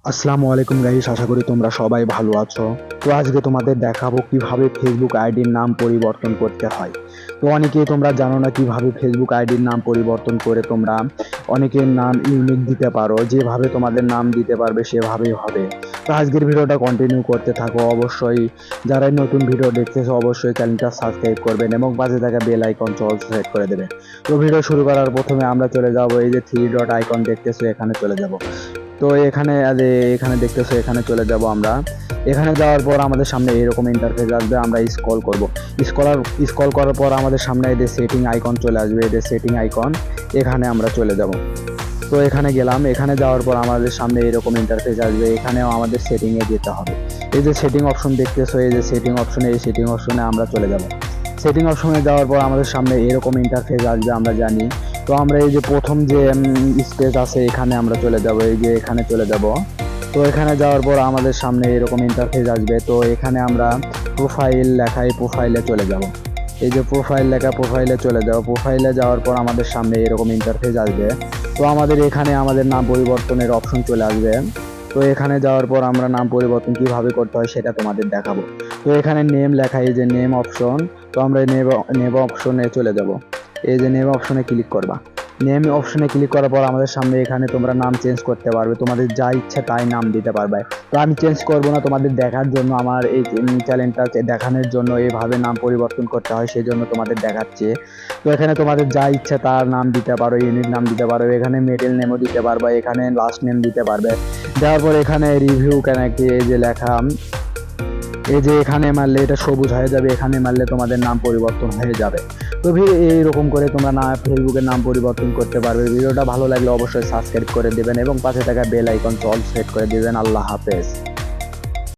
আসসালামু আলাইকুম গাইস, আশা করি তোমরা সবাই ভালো আছো। তো আজকে তোমাদের দেখাবো কিভাবে ফেসবুক আইডির নাম পরিবর্তন করতে হয়। তো অনেকেই তোমরা জানো না কিভাবে ফেসবুক আইডির নাম পরিবর্তন করে তোমরা অনেকের নাম ইউনিক দিতে পারো। যেভাবে তোমাদের নাম দিতে পারবে সেভাবেই হবে। তো আজকের ভিডিওটা কন্টিনিউ করতে থাকো। অবশ্যই যারা নতুন ভিডিও দেখতেছো অবশ্যই চ্যানেলটা সাবস্ক্রাইব করবেন এবং পাশে থাকা বেল আইকন অলসো সেট করে দেবেন। তো ভিডিও শুরু করার প্রথমে আমরা চলে যাব, এই যে থ্রি ডট আইকন দেখতেছো এখানে চলে যাব। তো এখানে দেখতেছো, এখানে চলে যাব আমরা। এখানে যাওয়ার পর আমাদের সামনে এরকম ইন্টারফেস আসবে, আমরা স্ক্রল করব। স্ক্রল করার পর আমাদের সামনে এদের সেটিং আইকন চলে আসবে, এদের সেটিং আইকন এখানে আমরা চলে যাব। তো এখানে গেলাম, এখানে যাওয়ার পর আমাদের সামনে এরকম ইন্টারফেস আসবে, এখানেও আমাদের সেটিংয়ে যেতে হবে। এই যে সেটিং অপশন দেখতেছো, এই যে সেটিং অপশনে, এই সেটিং অপশনে আমরা চলে যাব। সেটিং অপশনে যাওয়ার পর আমাদের সামনে এরকম ইন্টারফেস আসবে, আমরা জানি। তো আমরা এই যে প্রথম যে স্পেস আছে এখানে আমরা চলে যাব, এই যে এখানে চলে যাব। তো এখানে যাওয়ার পর আমাদের সামনে এরকম ইন্টারফেস আসবে। তো এখানে আমরা প্রোফাইল লেখায় প্রোফাইলে চলে যাব। এই যে প্রোফাইল লেখা, প্রোফাইলে চলে যাব। প্রোফাইলে যাওয়ার পর আমাদের সামনে এরকম ইন্টারফেস আসবে। তো আমাদের এখানে আমাদের নাম পরিবর্তনের অপশন চলে আসবে। তো এখানে যাওয়ার পর আমরা নাম পরিবর্তন কিভাবে করতে হয় সেটা তোমাদের দেখাবো। তো এখানে নেম লেখা, এই যে নেম অপশন। তো আমরা নেম অপশনে চলে যাব। এই যে নেম অপশনে ক্লিক করবা। নেম অপশনে ক্লিক করার পর আমাদের সামনে এখানে তোমরা নাম চেঞ্জ করতে পারবে, তোমাদের যা ইচ্ছা তাই নাম দিতে পারবে। তো আমি চেঞ্জ করব না, তোমাদের দেখার জন্য, আমার এই চ্যানেলটা দেখানোর জন্য এইভাবে নাম পরিবর্তন করতে হয় সেই জন্য তোমাদের দেখাচ্ছি। তো এখানে তোমাদের যা ইচ্ছা তার নাম দিতে পারো, ইউনিক নাম দিতে পারো, এখানে মিডল নেমও দিতে পারবে, এখানে লাস্ট নেম দিতে পারবে। দেওয়ার পর এখানে রিভিউ কানেক্ট, এই যে লেখা, এই যে এখানে মারলে এটা সবুজ হয়ে যাবে, এখানে মারলে তোমাদের নাম পরিবর্তন হয়ে যাবে। তো এইরকম করে তোমরা ফেসবুকের নাম পরিবর্তন করতে পারবে। ভিডিওটা ভালো লাগলে অবশ্যই সাবস্ক্রাইব করে দেবেন এবং পাশে থাকা বেল আইকন অল সেট করে দেবেন। আল্লাহ হাফেজ।